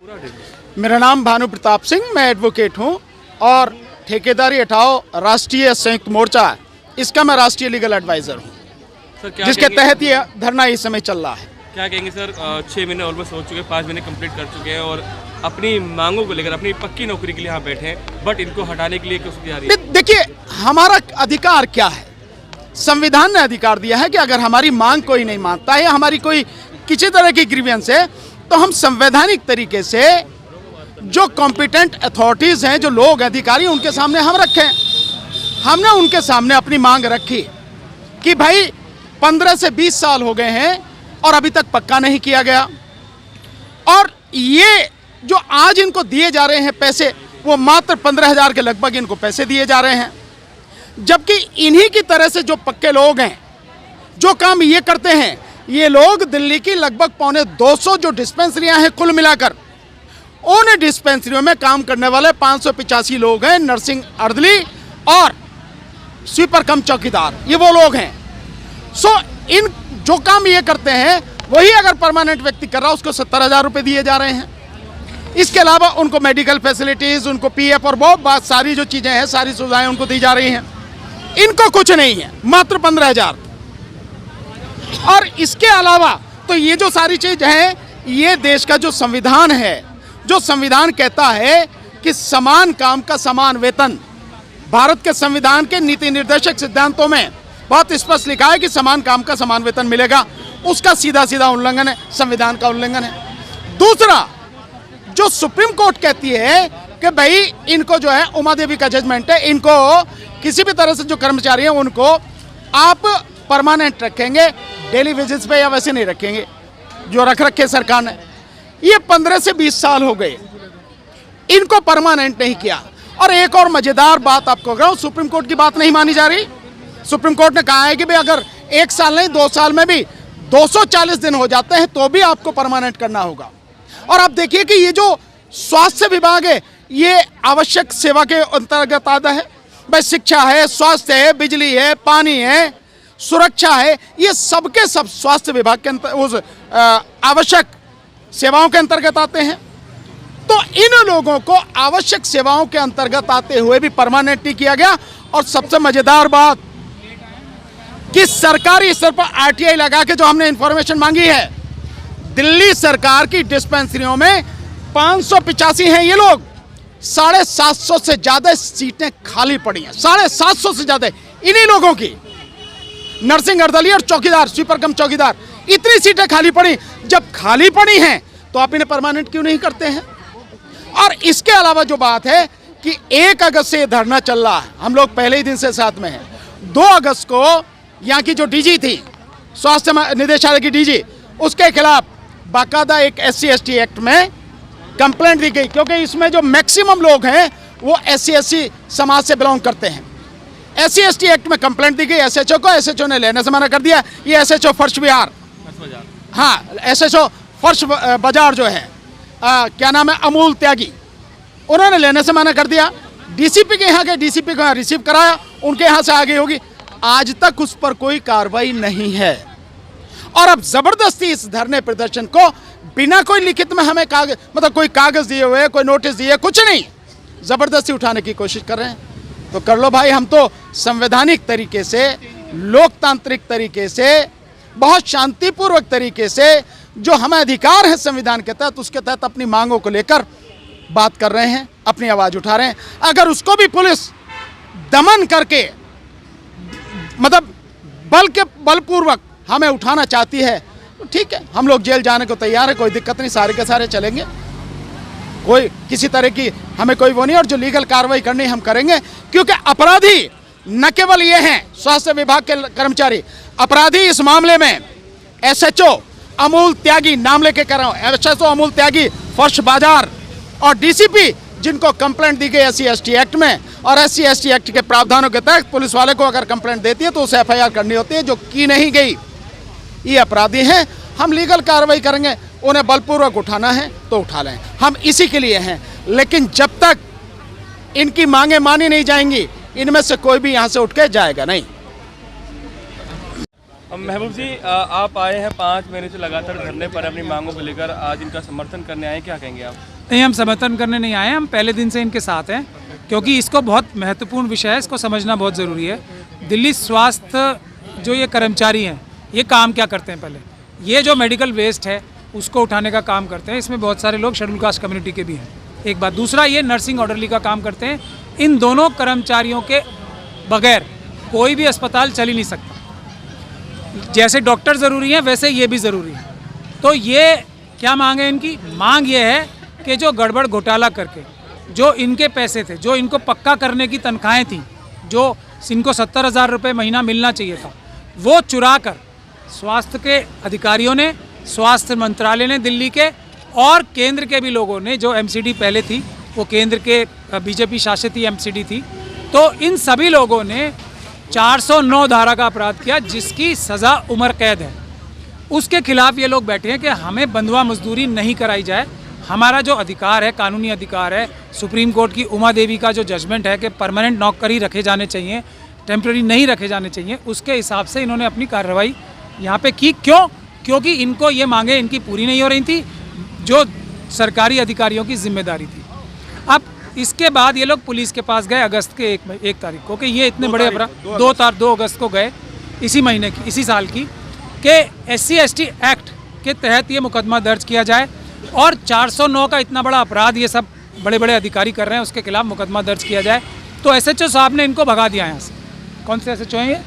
मेरा नाम भानु प्रताप सिंह, मैं एडवोकेट हूं और ठेकेदारी हटाओ राष्ट्रीय संयुक्त मोर्चा, इसका मैं राष्ट्रीय लीगल एडवाइजर हूं, जिसके तहत ये धरना इस समय चल रहा है। क्या कहेंगे सर, 6 महीने ऑलमोस्ट हो चुके हैं, 5 महीने कंप्लीट कर चुके हैं और अपनी मांगों को लेकर अपनी पक्की नौकरी के लिए यहाँ बैठे हैं, बट इनको हटाने के लिए क्यों जा रही है? देखिए, हमारा अधिकार क्या है? संविधान ने अधिकार दिया है कि अगर हमारी मांग कोई नहीं मानता है, हमारी कोई किसी तरह की ग्रीवेंस है, तो हम संवैधानिक तरीके से जो कॉम्पिटेंट अथॉरिटीज हैं, जो लोग अधिकारी, उनके सामने हम रखें। हमने उनके सामने अपनी मांग रखी कि भाई 15 से 20 साल हो गए हैं और अभी तक पक्का नहीं किया गया, और ये जो आज इनको दिए जा रहे हैं पैसे, वो मात्र 15,000 के लगभग इनको पैसे दिए जा रहे हैं, जबकि इन्हीं की तरह से जो पक्के लोग हैं, जो काम ये करते हैं, ये लोग दिल्ली की लगभग 250 जो डिस्पेंसरियां हैं कुल मिलाकर, उन डिस्पेंसरियों में काम करने वाले 585 लोग हैं, नर्सिंग अर्दली और स्वीपर कम चौकीदार, ये वो लोग हैं। सो इन जो काम ये करते हैं, वही अगर परमानेंट व्यक्ति कर रहा है, उसको 70,000 रुपये दिए जा रहे हैं। इसके अलावा उनको मेडिकल फैसिलिटीज़, उनको पीएफ और बहुत बात सारी जो चीज़ें हैं, सारी सुविधाएं उनको दी जा रही हैं। इनको कुछ नहीं है, मात्र 15,000। और इसके अलावा तो ये जो सारी चीज़ है, ये देश का जो संविधान है, जो संविधान कहता है कि समान काम का समान वेतन, भारत के संविधान के नीति निर्देशक सिद्धांतों में बहुत स्पष्ट लिखा है कि समान काम का समान वेतन मिलेगा, उसका सीधा सीधा उल्लंघन है, संविधान का उल्लंघन है। दूसरा, जो सुप्रीम कोर्ट कहती है कि भाई इनको जो है, उमा देवी का जजमेंट है, इनको किसी भी तरह से जो कर्मचारी हैं उनको आप परमानेंट रखेंगे, डेली वेजेस पे, या वैसे नहीं रखेंगे जो रख रखे सरकार ने। ये 15 से 20 साल हो गए, इनको परमानेंट नहीं किया। और एक और मजेदार बात आपको कह रहा हूं, सुप्रीम कोर्ट की बात नहीं मानी जा रही। सुप्रीम कोर्ट ने कहा है कि भाई अगर 1 साल नहीं 2 साल में भी 240 दिन हो जाते हैं तो भी आपको परमानेंट करना होगा। और आप देखिए कि ये जो स्वास्थ्य विभाग है, ये आवश्यक सेवा के अंतर्गत आता है। भाई शिक्षा है, स्वास्थ्य है, बिजली है, पानी है, सुरक्षा है, ये सबके सब स्वास्थ्य विभाग के उस आवश्यक सेवाओं के अंतर्गत आते हैं। तो इन लोगों को आवश्यक सेवाओं के अंतर्गत आते हुए भी परमानेंट नहीं किया गया। और सबसे मजेदार बात कि सरकारी स्तर पर आरटीआई लगा के जो हमने इंफॉर्मेशन मांगी है, दिल्ली सरकार की डिस्पेंसरियों में 585 हैं ये लोग, 750 से ज्यादा सीटें खाली पड़ी हैं, 750 से ज्यादा इन्हीं लोगों की, नर्सिंग अर्दली और चौकीदार, स्वीपर कम चौकीदार, इतनी सीटें खाली पड़ी। जब खाली पड़ी हैं तो आप इन्हें परमानेंट क्यों नहीं करते हैं? और इसके अलावा जो बात है कि 1 अगस्त से धरना चल रहा है, हम लोग पहले ही दिन से साथ में हैं। 2 अगस्त को यहाँ की जो डीजी थी, स्वास्थ्य निदेशालय की डीजी, उसके खिलाफ बाकायदा एक SC/ST एक्ट में कंप्लेंट दी गई, क्योंकि इसमें जो मैक्सिमम लोग हैं वो SC/ST समाज से बिलोंग करते हैं। SC/ST एक्ट में कंप्लेंट दी गई SHO को, SHO ने लेने से मना कर दिया। ये SHO फर्श बिहार, हाँ, SHO फर्श बाजार जो है, क्या नाम है, अमूल त्यागी, उन्होंने लेने से मना कर दिया। DCP के यहाँ के DCP को यहाँ रिसीव कराया, उनके यहाँ से आगे होगी। आज तक उस पर कोई कार्रवाई नहीं है। और अब जबरदस्ती इस धरने प्रदर्शन को बिना कोई लिखित में हमें कागज, मतलब कोई कागज दिए हुए, कोई नोटिस दिए, कुछ नहीं, जबरदस्ती उठाने की कोशिश कर रहे हैं। तो कर लो भाई, हम तो संवैधानिक तरीके से, लोकतांत्रिक तरीके से, बहुत शांतिपूर्वक तरीके से, जो हमें अधिकार है संविधान के तहत, उसके तहत अपनी मांगों को लेकर बात कर रहे हैं, अपनी आवाज उठा रहे हैं। अगर उसको भी पुलिस दमन करके, मतलब बलपूर्वक हमें उठाना चाहती है, तो ठीक है, हम लोग जेल जाने को तैयार है, कोई दिक्कत नहीं, सारे के सारे चलेंगे, कोई किसी तरह की हमें कोई वो नहीं। और जो लीगल कार्रवाई करनी हम करेंगे, क्योंकि अपराधी न केवल ये हैं स्वास्थ्य विभाग के कर्मचारी, अपराधी इस मामले में SHO अमूल त्यागी, नाम लेके कह रहा हूँ, SHO अमूल त्यागी फर्श बाजार, और DCP जिनको कंप्लेंट दी गई SC/ST एक्ट में, और SC/ST एक्ट के प्रावधानों के तहत पुलिस वाले को अगर कंप्लेंट देती है तो उसे FIR करनी होती है, जो की नहीं गई। ये अपराधी हैं, हम लीगल कार्रवाई करेंगे, उन्हें बलपूर्वक उठाना है तो उठा लें, हम इसी के लिए हैं। लेकिन जब तक इनकी मांगें मानी नहीं जाएंगी, इनमें से कोई भी यहाँ से उठ के जाएगा नहीं। महबूब जी, आप आए हैं 5 महीने से लगातार धरने पर अपनी मांगों को लेकर, आज इनका समर्थन करने आए, क्या कहेंगे आप? नहीं, हम समर्थन करने नहीं आए, हम पहले दिन से इनके साथ हैं, क्योंकि इसको बहुत महत्वपूर्ण विषय है, इसको समझना बहुत ज़रूरी है। दिल्ली स्वास्थ्य जो ये कर्मचारी हैं, ये काम क्या करते हैं? पहले ये जो मेडिकल वेस्ट है उसको उठाने का काम करते हैं। इसमें बहुत सारे लोग शेड्यूल कास्ट कम्युनिटी के भी हैं, एक बात। दूसरा, ये नर्सिंग ऑर्डरली का काम करते हैं। इन दोनों कर्मचारियों के बगैर कोई भी अस्पताल चल ही नहीं सकता। जैसे डॉक्टर ज़रूरी हैं वैसे ये भी ज़रूरी है। तो ये क्या मांग है इनकी? मांग ये है कि जो गड़बड़ घोटाला करके जो इनके पैसे थे, जो इनको पक्का करने की तनख्वाहें थी, जो इनको 70,000 रुपये महीना मिलना चाहिए था, वो चुरा कर स्वास्थ्य के अधिकारियों ने, स्वास्थ्य मंत्रालय ने दिल्ली के और केंद्र के भी लोगों ने, जो एमसीडी पहले थी वो केंद्र के बीजेपी शासित ही एमसीडी थी, तो इन सभी लोगों ने 409 धारा का अपराध किया, जिसकी सज़ा उम्र कैद है। उसके खिलाफ ये लोग बैठे हैं कि हमें बंधुआ मजदूरी नहीं कराई जाए। हमारा जो अधिकार है, कानूनी अधिकार है, सुप्रीम कोर्ट की उमा देवी का जो जजमेंट है कि परमानेंट नौकरी रखे जाने चाहिए, टेम्प्रेरी नहीं रखे जाने चाहिए, उसके हिसाब से इन्होंने अपनी कार्रवाई यहाँ पे की। क्यों? क्योंकि इनको ये मांगे इनकी पूरी नहीं हो रही थी, जो सरकारी अधिकारियों की जिम्मेदारी थी। अब इसके बाद ये लोग पुलिस के पास गए अगस्त के 1 तारीख को कि ये इतने बड़े अपराध, 2 अगस्त को गए इसी महीने की, इसी साल की, कि SC/ST एक्ट के तहत ये मुकदमा दर्ज किया जाए और 409 का इतना बड़ा अपराध ये सब बड़े बड़े अधिकारी कर रहे हैं, उसके खिलाफ मुकदमा दर्ज किया जाए। तो SHO साहब ने इनको भगा दिया यहाँ से। कौन से SHO हैं ये?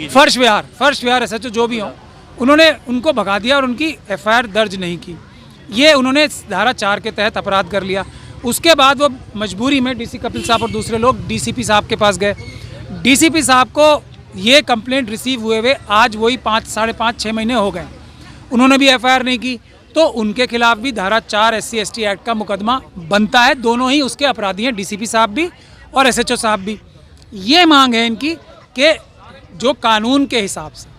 फर्श विहार SHO जो भी हों, उन्होंने उनको भगा दिया और उनकी FIR दर्ज नहीं की। ये उन्होंने धारा 4 के तहत अपराध कर लिया। उसके बाद वो मजबूरी में DC कपिल साहब और दूसरे लोग DCP साहब के पास गए। DCP साहब को ये कंप्लेंट रिसीव हुए आज वही 5, 5.5, 6 महीने हो गए, उन्होंने भी FIR नहीं की। तो उनके खिलाफ भी धारा 4 SC/ST एक्ट का मुकदमा बनता है। दोनों ही उसके अपराधी हैं, DCP साहब भी और SHO साहब भी। ये मांग है इनकी कि जो कानून के हिसाब से,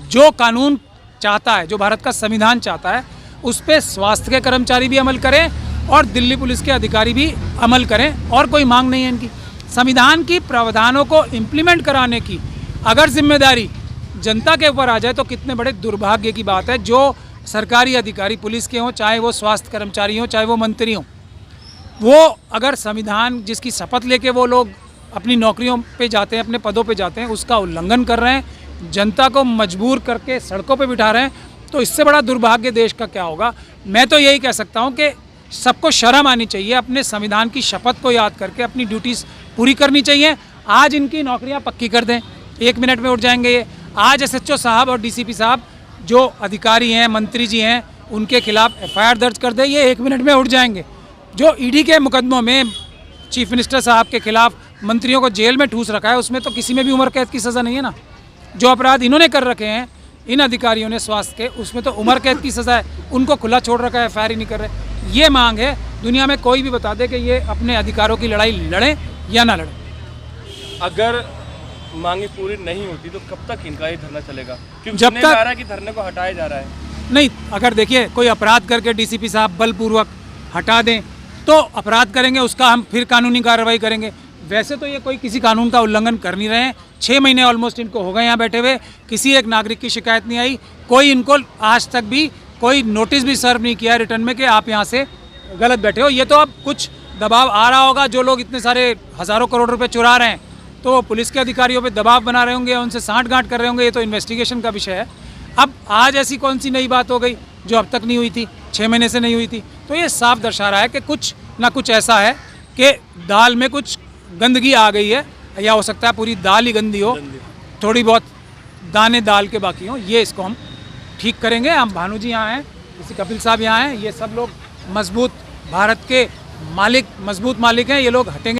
जो कानून चाहता है, जो भारत का संविधान चाहता है, उस पर स्वास्थ्य के कर्मचारी भी अमल करें और दिल्ली पुलिस के अधिकारी भी अमल करें। और कोई मांग नहीं है इनकी। संविधान की प्रावधानों को इम्प्लीमेंट कराने की अगर जिम्मेदारी जनता के ऊपर आ जाए तो कितने बड़े दुर्भाग्य की बात है। जो सरकारी अधिकारी पुलिस के हों, चाहे वो स्वास्थ्य कर्मचारी हों, चाहे वो मंत्री हों, वो अगर संविधान जिसकी शपथ लेके वो लोग अपनी नौकरियों पे जाते हैं, अपने पदों पे जाते हैं, उसका उल्लंघन कर रहे हैं, जनता को मजबूर करके सड़कों पे बिठा रहे हैं, तो इससे बड़ा दुर्भाग्य देश का क्या होगा। मैं तो यही कह सकता हूँ कि सबको शर्म आनी चाहिए, अपने संविधान की शपथ को याद करके अपनी ड्यूटीज़ पूरी करनी चाहिए। आज इनकी नौकरियाँ पक्की कर दें, 1 मिनट में उठ जाएंगे ये। आज SHO साहब और DCP साहब जो अधिकारी हैं, मंत्री जी हैं, उनके खिलाफ FIR दर्ज कर दें, ये 1 मिनट में उठ जाएंगे। जो ED के मुकदमों में चीफ मिनिस्टर साहब के खिलाफ मंत्रियों को जेल में ठूस रखा है, उसमें तो किसी में भी उम्र कैद की सज़ा नहीं है ना। जो अपराध इन्होंने कर रखे हैं इन अधिकारियों ने स्वास्थ्य के, उसमें तो उम्र कैद की सज़ा है। उनको खुला छोड़ रखा है, FIR ही नहीं कर रहे। ये मांग है, दुनिया में कोई भी बता दे कि ये अपने अधिकारों की लड़ाई लड़ें या ना लड़ें। अगर मांगे पूरी नहीं होती तो कब तक इनका ये धरना चलेगा? क्योंकि जब तक आ रहा है कि धरने को हटाया जा रहा है। नहीं, अगर देखिए कोई अपराध करके DCP साहब बलपूर्वक हटा दें तो अपराध करेंगे, उसका हम फिर कानूनी कार्रवाई करेंगे। वैसे तो ये कोई किसी कानून का उल्लंघन कर नहीं रहे हैं। 6 महीने ऑलमोस्ट इनको हो गए यहाँ बैठे हुए, किसी एक नागरिक की शिकायत नहीं आई। कोई इनको आज तक भी कोई नोटिस भी सर्व नहीं किया रिटर्न में कि आप यहाँ से गलत बैठे हो। ये तो अब कुछ दबाव आ रहा होगा, जो लोग इतने सारे हज़ारों करोड़ रुपए चुरा रहे हैं तो पुलिस के अधिकारियों पे दबाव बना रहे होंगे, उनसे साँठ-गाँठ कर रहे होंगे। ये तो इन्वेस्टिगेशन का विषय है। अब आज ऐसी कौन सी नई बात हो गई जो अब तक नहीं हुई थी, 6 महीने से नहीं हुई थी? तो ये साफ दर्शा रहा है कि कुछ ना कुछ ऐसा है कि दाल में कुछ गंदगी आ गई है, या हो सकता है पूरी दाल ही गंदी हो, थोड़ी बहुत दाने दाल के बाकी हों। ये इसको हम ठीक करेंगे। हम भानु जी यहाँ हैं, इसी कपिल साहब यहाँ हैं, ये सब लोग मजबूत भारत के मालिक, मजबूत मालिक हैं। ये लोग हटेंगे।